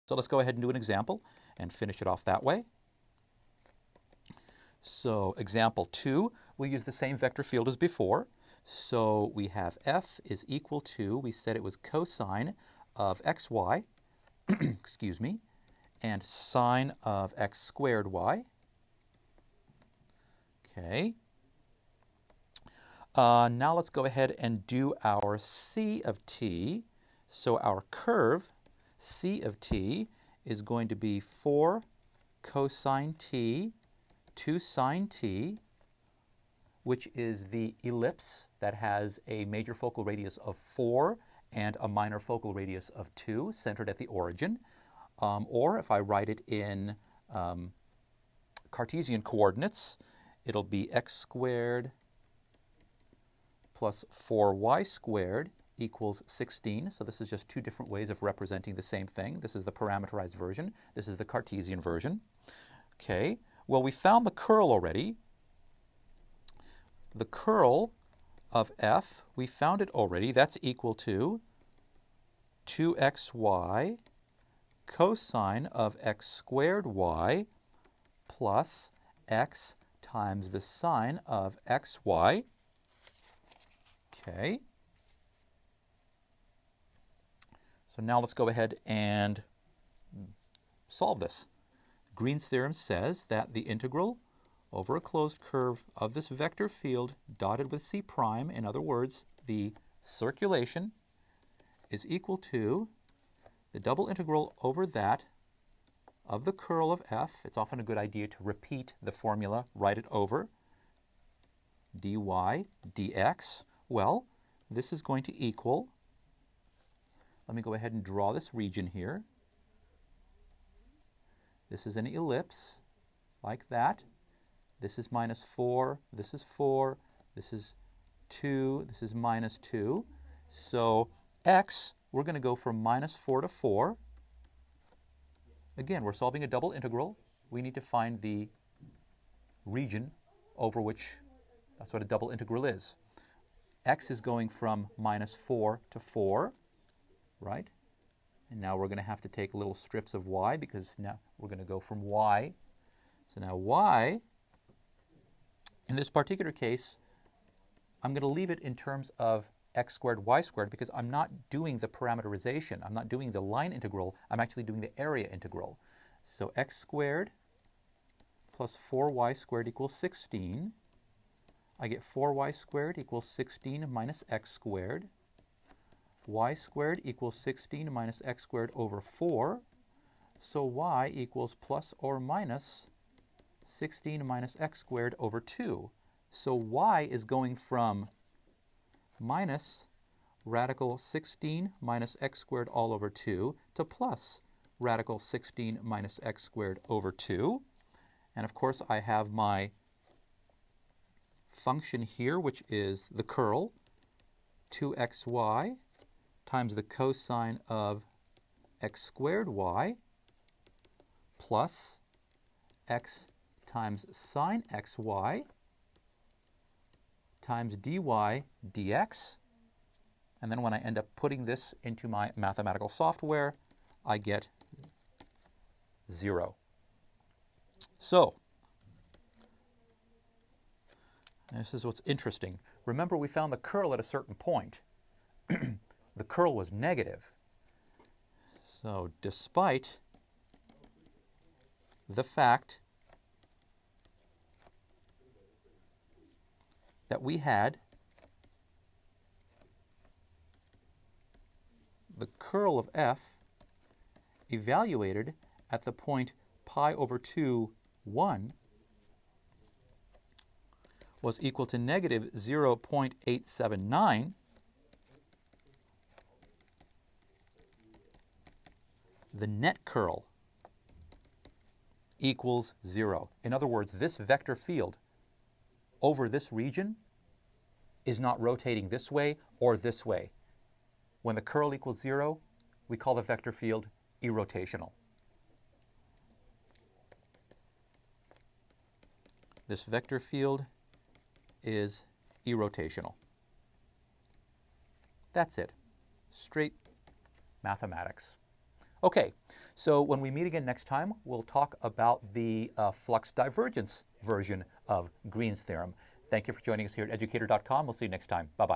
So let's go ahead and do an example and finish it off that way. So example 2, we'll use the same vector field as before. So we have f is equal to, we said it was cosine of xy, excuse me, and sine of x squared y. Okay. Now let's go ahead and do our c of t. So our curve, c of t, is going to be 4 cosine t 2 sine t, which is the ellipse that has a major focal radius of 4 and a minor focal radius of 2, centered at the origin. Or if I write it in Cartesian coordinates, it'll be x squared plus 4y squared equals 16. So this is just two different ways of representing the same thing. This is the parameterized version. This is the Cartesian version. Okay, well, we found the curl already. The curl of f, we found it already. That's equal to 2xy cosine of x squared y plus x times the sine of xy. Okay. So now let's go ahead and solve this. Green's theorem says that the integral over a closed curve of this vector field dotted with c prime, in other words, the circulation, is equal to the double integral over that of the curl of f. It's often a good idea to repeat the formula, write it over, dy dx. Well, this is going to equal, let me go ahead and draw this region here. This is an ellipse, like that. This is minus 4, this is 4, this is 2, this is minus 2. So x, we're going to go from minus 4 to 4. Again, we're solving a double integral. We need to find the region over which, that's what a double integral is. X is going from minus 4 to 4, right? And now we're going to have to take little strips of y because now we're going to go from y. So now y, in this particular case, I'm going to leave it in terms of x squared, y squared, because I'm not doing the parameterization. I'm not doing the line integral. I'm actually doing the area integral. So x squared plus 4y squared equals 16. I get 4y squared equals 16 minus x squared. Y squared equals 16 minus x squared over 4. So y equals plus or minus 16 minus x squared over 2. So y is going from minus radical 16 minus x squared all over 2 to plus radical 16 minus x squared over 2. And of course, I have my function here, which is the curl, 2xy times the cosine of x squared y plus x times sine xy times dy dx. And then when I end up putting this into my mathematical software, I get 0. So, this is what's interesting. Remember, we found the curl at a certain point. The curl was negative. So, despite the fact that we had the curl of f evaluated at the point pi over 2, 1 was equal to negative 0.879, the net curl equals 0. In other words, this vector field over this region is not rotating this way or this way. When the curl equals 0, we call the vector field irrotational. This vector field is irrotational. That's it. Straight mathematics. Okay, so when we meet again next time, we'll talk about the flux divergence version of Green's theorem. Thank you for joining us here at Educator.com. We'll see you next time. Bye-bye.